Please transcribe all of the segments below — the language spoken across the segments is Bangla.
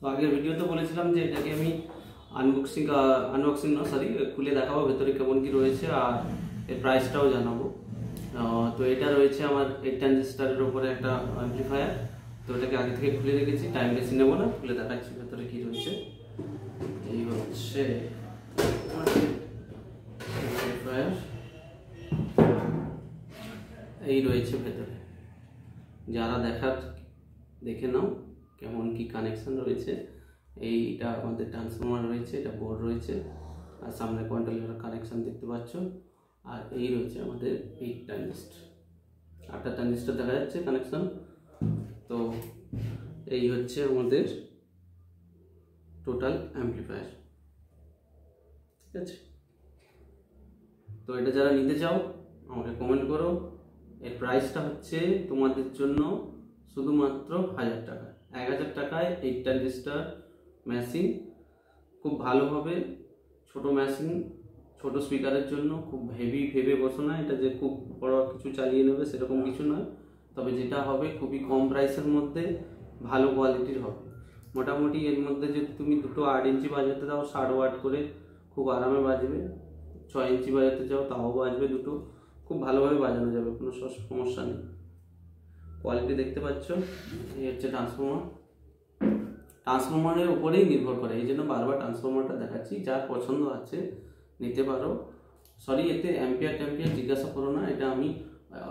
তো আগের ভিডিওতে বলেছিলাম যে এটাকে আমি আনবক্সিং না সরি খুলে দেখাবো ভেতরে কেমন কি রয়েছে আর এর প্রাইসটাও জানাবো। তো এটা রয়েছে আমার 8 ট্রানজিস্টরের উপরে একটা অ্যাম্পলিফায়ার। তো এটাকে আগে থেকে খুলে রেখেছি, টাইম বেশি নেবো না, খুলে দেখাচ্ছি ভেতরে কি রয়েছে। এই হচ্ছে অ্যাম্পলিফায়ার, এই রয়েছে ভেতরে। যারা দেখার দেখে নাও কেমন কি কানেকশন রয়েছে। এইটা আমাদের ট্রান্সফরমার রয়েছে, এটা বোর্ড রয়েছে, আর সামনে কন্ট্রোলার কানেকশন দেখতে পাচ্ছ। আর এই রয়েছে আমাদের 8 ট্রানজিস্টর, 8টা ট্রানজিস্টর দেখা যাচ্ছে কানেকশন। তো এই হচ্ছে আমাদের টোটাল অ্যাম্পলিফায়ার, ঠিক আছে। তো এটা যারা নিতে চাও আমাকে কমেন্ট করো। এর প্রাইসটা হচ্ছে তোমাদের জন্য শুধুমাত্র 1000 টাকা। 1000 টাকায় 8 ট্রানজিস্টর মেশিন, খুব ভালো হবে। ছোট মেশিন, ছোট স্পিকারের জন্য খুব হেভি ভেবে বসো না এটা যে খুব বড় কিছু চালিয়ে নেবে, সেরকম কিছু নয়। তবে যেটা হবে খুবই কম প্রাইসের মধ্যে ভালো কোয়ালিটির হবে। মোটামুটি এর মধ্যে যদি তুমি দুটো 8 ইঞ্চি বাজাতে দাও 60 ওয়াট করে, খুব আরামে বাজবে। 6 ইঞ্চি বাজাতে চাও তাও বাজবে, দুটো খুব ভালোভাবে বাজানো যাবে, কোনো সমস্যা নেই। কোয়ালিটি দেখতে পাচ্ছ। এই হচ্ছে ট্রান্সফরমারের উপরেই নির্ভর করে, এই জন্য বারবার ট্রান্সফরমারটা দেখাচ্ছি। যার পছন্দ আছে নিতে পারো। সরি, এতে অ্যাম্পিয়ার জিজ্ঞাসা করো না, এটা আমি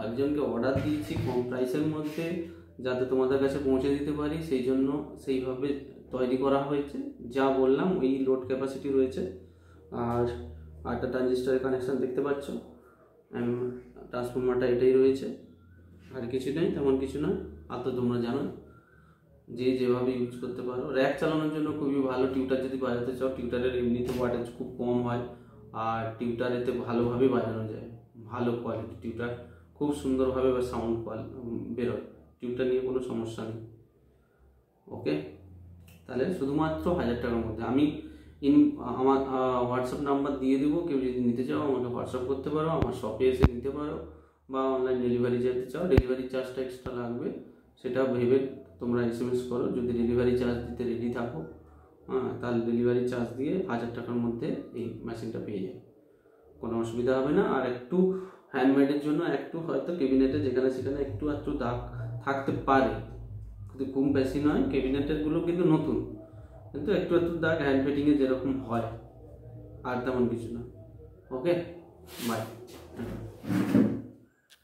একজনকে অর্ডার দিয়েছি কম প্রাইসের মধ্যে, যাতে তোমাদের কাছে পৌঁছে দিতে পারি, সেই জন্য সেইভাবে তৈরি করা হয়েছে। যা বললাম ওই লোড ক্যাপাসিটি রয়েছে। আর 8টা ট্রানজিস্টরের কানেকশান দেখতে পাচ্ছ। ট্রান্সফরমারটা এটাই রয়েছে, আর কিছু নেই, তেমন কিছু নয়। আর তো তোমরা জানো যে যেভাবে ইউজ করতে পারো। র্যাক চালানোর জন্য খুবই ভালো। টিউটার যদি বাজাতে চাও, টিউটারের এমনিতে ওয়াটেজ খুব কম হয়, আর টিউটার এতে ভালোভাবে বাজানো যায়। ভালো কোয়ালিটি টিউটার, খুব সুন্দরভাবে সাউন্ড বেরোয়। টিউটার নিয়ে কোনো সমস্যা নেই। ওকে, তাহলে শুধুমাত্র 1000 টাকার মধ্যে। আমি আমার হোয়াটসঅ্যাপ নাম্বার দিয়ে দেবো, কেউ যদি নিতে চাও আমাকে হোয়াটসঅ্যাপ করতে পারো, আমার শপে এসে নিতে পারো, বা অনলাইন ডেলিভারি যেতে চাও ডেলিভারি চার্জটা এক্সট্রা লাগবে, সেটা ভেবে তোমরা SMS করো। যদি ডেলিভারি চার্জ দিতে রেডি থাকো, তাহলে ডেলিভারি চার্জ দিয়ে 1000 টাকার মধ্যে এই মেশিনটা পেয়ে যাবে, কোনো অসুবিধা হবে না। আর একটু হ্যান্ডমেডের জন্য একটু হয়তো ক্যাবিনেটে যেখানে সেখানে একটু দাগ থাকতে পারে, কিন্তু খুব বেশি নয়। ক্যাবিনেটেরগুলো কিন্তু নতুন, কিন্তু একটু দাগ হ্যান্ড ফিটিংয়ে যেরকম হয়, আর তেমন কিছু না। ওকে, বাই।